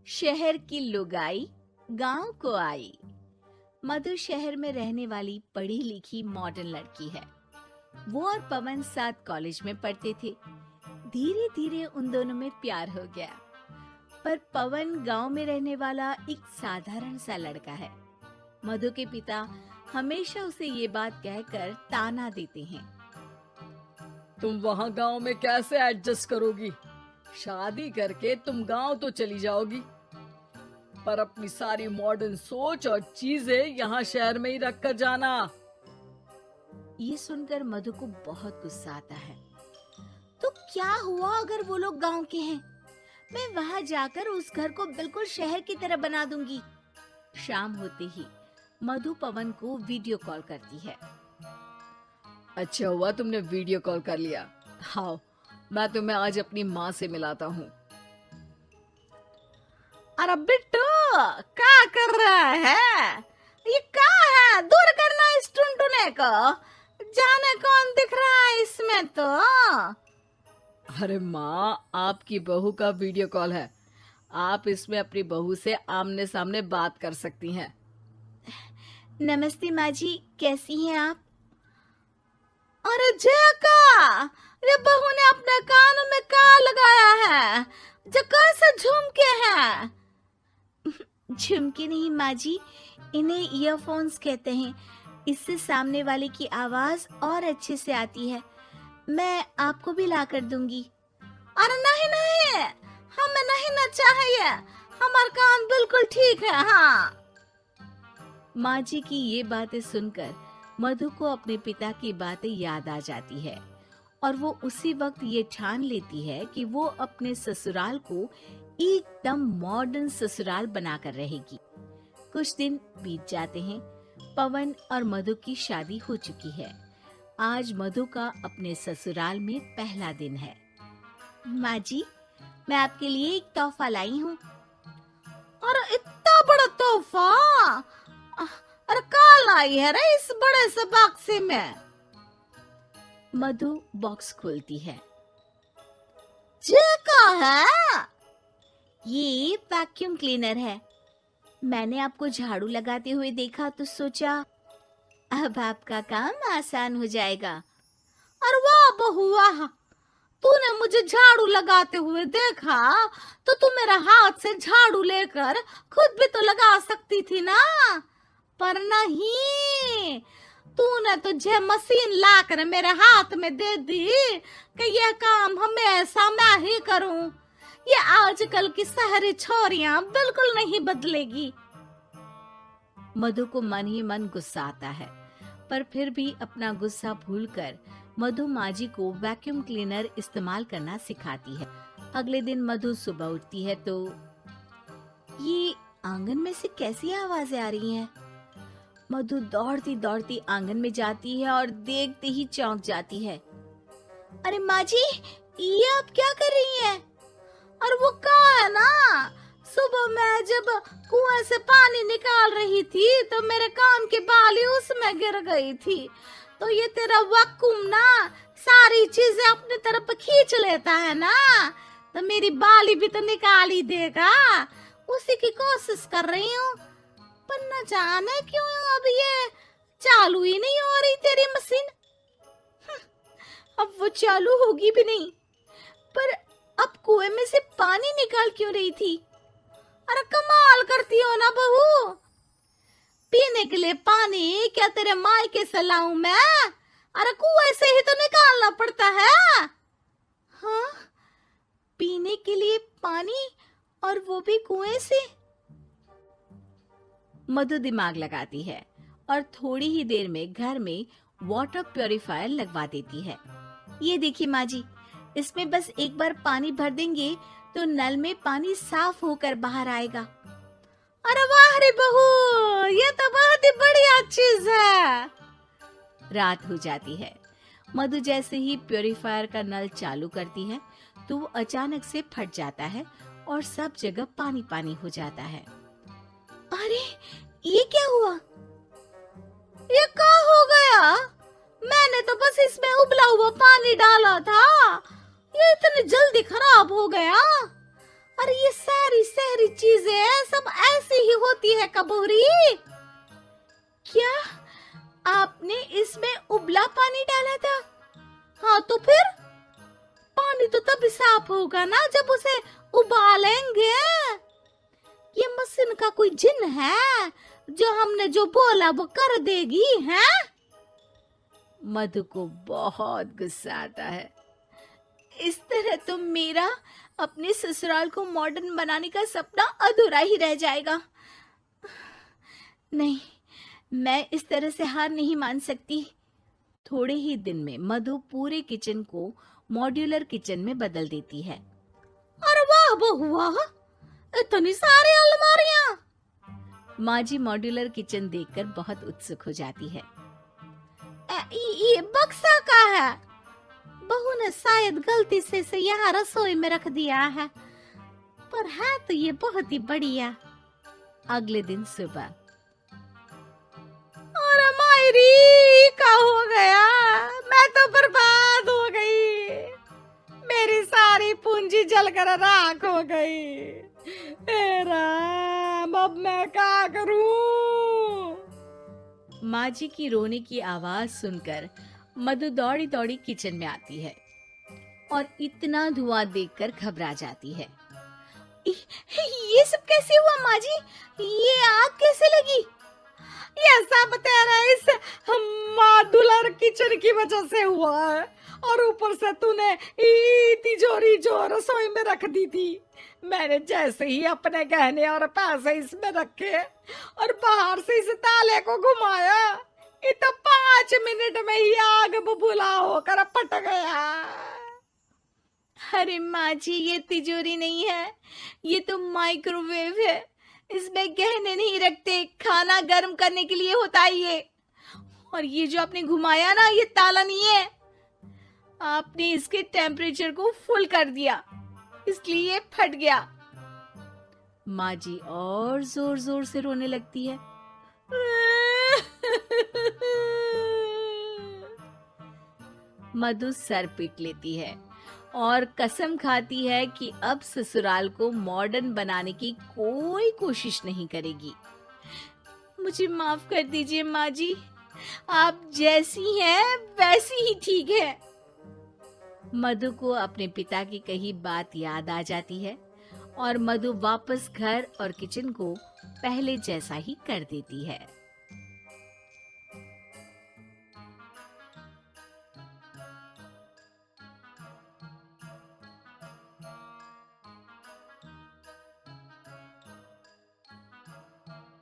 शहर की लुगाई गांव को आई। मधु शहर में रहने वाली पढ़ी लिखी मॉडर्न लड़की है। वो और पवन साथ कॉलेज में पढ़ते थे। धीरे धीरे उन दोनों में प्यार हो गया। पर पवन गांव में रहने वाला एक साधारण सा लड़का है। मधु के पिता हमेशा उसे ये बात कहकर ताना देते हैं। तुम वहाँ गांव में कैसे एडजस्ट करोगी? शादी करके तुम गांव तो चली जाओगी, पर अपनी सारी मॉडर्न सोच और चीजें यहाँ शहर में ही रख कर जाना। ये सुनकर मधु को बहुत गुस्सा आता है। तो क्या हुआ अगर वो लोग गांव के हैं? मैं वहां जाकर उस घर को बिल्कुल शहर की तरह बना दूंगी। शाम होते ही मधु पवन को वीडियो कॉल करती है। अच्छा हुआ तुमने वीडियो कॉल कर लिया। हाँ, मैं तुम्हें आज अपनी माँ से मिलाता हूँ। अरे बिट्टू, क्या कर रहा है? ये क्या है? दूर करना इस टुनटुने को। जाने कौन दिख रहा है इसमें तो। अरे माँ, आपकी बहू का वीडियो कॉल है। आप इसमें अपनी बहू से आमने सामने बात कर सकती हैं। नमस्ते माँ जी, कैसी हैं आप? अरे जका, ये बहू ने अपने कानों में क्या लगाया है? जका से झुमके हैं। झुमके नहीं माँ जी, इन्हें ईयरफोन्स कहते हैं। इससे सामने वाले की आवाज और अच्छे से आती है। मैं आपको भी ला कर दूंगी। अरे नहीं नहीं, हमें नहीं ना चाहिए। हमारे कान बिल्कुल ठीक है। हाँ। माँ जी की ये बातें सुनकर मधु को अपने पिता की बातें याद आ जाती है और वो उसी वक्त ये ठान लेती है कि वो अपने ससुराल को एकदम मॉडर्न ससुराल बनाकर रहेगी। कुछ दिन बीत जाते हैं। पवन और मधु की शादी हो चुकी है। आज मधु का अपने ससुराल में पहला दिन है। माँ जी, मैं आपके लिए एक तोहफा लाई हूँ। अरे इतना बड़ा तोहफा! अरे क्या लाई है रे इस बड़े से बक्से में? मधु बॉक्स खोलती है। ये क्या है? ये वैक्यूम क्लीनर है। मैंने आपको झाड़ू लगाते हुए देखा तो सोचा अब आपका काम आसान हो जाएगा। अरे वाह बहू वाह, तूने मुझे झाड़ू लगाते हुए देखा तो तू मेरा हाथ से झाड़ू लेकर खुद भी तो लगा सकती थी ना। पर नहीं, तूने तो जे मशीन लाकर मेरे हाथ में दे दी कि यह काम हमेशा मैं ही करूं। ये आजकल की शहरी छोरियां बिल्कुल नहीं बदलेगी। मधु को मन ही मन गुस्सा आता है, पर फिर भी अपना गुस्सा भूलकर मधु माँ जी को वैक्यूम क्लीनर इस्तेमाल करना सिखाती है। अगले दिन मधु सुबह उठती है तो ये आंगन में से कैसी आवाजें आ रही हैं? मधु दौड़ती दौड़ती आंगन में जाती है और देखते ही चौंक जाती है। अरे माँ जी, ये आप क्या कर रही हैं? और वो कहा है ना, सुबह मैं जब कुएं से पानी निकाल रही थी तो मेरे कान की बाली उसमें गिर गई थी। तो ये तेरा वैक्यूम ना सारी चीजें अपनी तरफ खींच लेता है ना, तो मेरी बाली भी तो निकाल ही देगा। उसी की कोशिश कर रही हूँ, पर न जाने क्यों अब ये चालू ही नहीं हो रही तेरी मशीन। अब वो चालू होगी भी नहीं। पर अब कुएं में से पानी निकाल क्यों रही थी? अरे कमाल करती हो ना बहू। पीने के लिए पानी क्या तेरे मायके से लाऊं मैं? अरे कुएं से ही तो निकालना पड़ता है। हाँ, पीने के लिए पानी, और वो भी कुएं से। मधु दिमाग लगाती है और थोड़ी ही देर में घर में वाटर प्यूरिफायर लगवा देती है। ये देखिए माँ जी, इसमें बस एक बार पानी भर देंगे तो नल में पानी साफ होकर बाहर आएगा। अरे वाह रे बहू, ये तो बहुत ही बढ़िया चीज है। रात हो जाती है। मधु जैसे ही प्यूरिफायर का नल चालू करती है तो वो अचानक से फट जाता है और सब जगह पानी पानी हो जाता है। अरे ये क्या हुआ? ये क्या हो गया? मैंने तो बस इसमें उबला हुआ पानी डाला था, ये इतनी जल्दी खराब हो गया। अरे ये सारी शहरी चीजें है कबूरी? क्या आपने इसमें उबला पानी डाला था? हाँ तो फिर पानी तो तभी साफ होगा ना जब उसे उबालेंगे। ये मशीन का कोई जिन है जो हमने जो बोला वो कर देगी है? मधु को बहुत गुस्सा आता है। इस तरह तो मेरा अपने ससुराल को मॉडर्न बनाने का सपना अधूरा ही रह जाएगा। नहीं, मैं इस तरह से हार नहीं मान सकती। थोड़े ही दिन में मधु पूरे किचन को मॉड्यूलर किचन में बदल देती है। अरे वाह बहुआ, इतनी सारी अलमारियां! माँ जी मॉड्यूलर किचन देखकर बहुत उत्सुक हो जाती है। ये बक्सा का है? बहू ने शायद गलती से इसे यहाँ रसोई में रख दिया है, पर है तो ये बहुत ही बढ़िया। अगले दिन सुबह, अरे मायरी क्या हो गया? मैं तो बर्बाद हो गई, मेरी सारी पूंजी जलकर राख हो गई। हे राम, अब मैं क्या करूं? माँ जी की रोने की आवाज सुनकर मधु दौड़ी दौड़ी किचन में आती है और इतना धुआं देखकर घबरा जाती है। ये सब कैसे हुआ माँ जी? ये आग कैसे लगी? ये सब तेरा इस मॉड्यूलर किचन की वजह से हुआ है, और ऊपर से तूने तिजोरी जो रसोई में रख दी थी, मैंने जैसे ही अपने गहने और पैसे इसमें रखे और बाहर से इस ताले को घुमाया, ये तो 5 मिनट में ही आग बबूला होकर पट गया। अरे माँ जी, ये तिजोरी नहीं है, ये तो माइक्रोवेव है। इसमें गहने नहीं रखते, खाना गर्म करने के लिए होता है ये। और ये जो आपने घुमाया ना, ये ताला नहीं है, आपने इसके टेम्परेचर को फुल कर दिया, इसलिए ये फट गया। माँ जी और जोर जोर से रोने लगती है। मधु सर पीट लेती है और कसम खाती है कि अब ससुराल को मॉडर्न बनाने की कोई कोशिश नहीं करेगी। मुझे माफ कर दीजिए माँ जी, आप जैसी हैं वैसी ही ठीक है। मधु को अपने पिता की कही बात याद आ जाती है और मधु वापस घर और किचन को पहले जैसा ही कर देती है।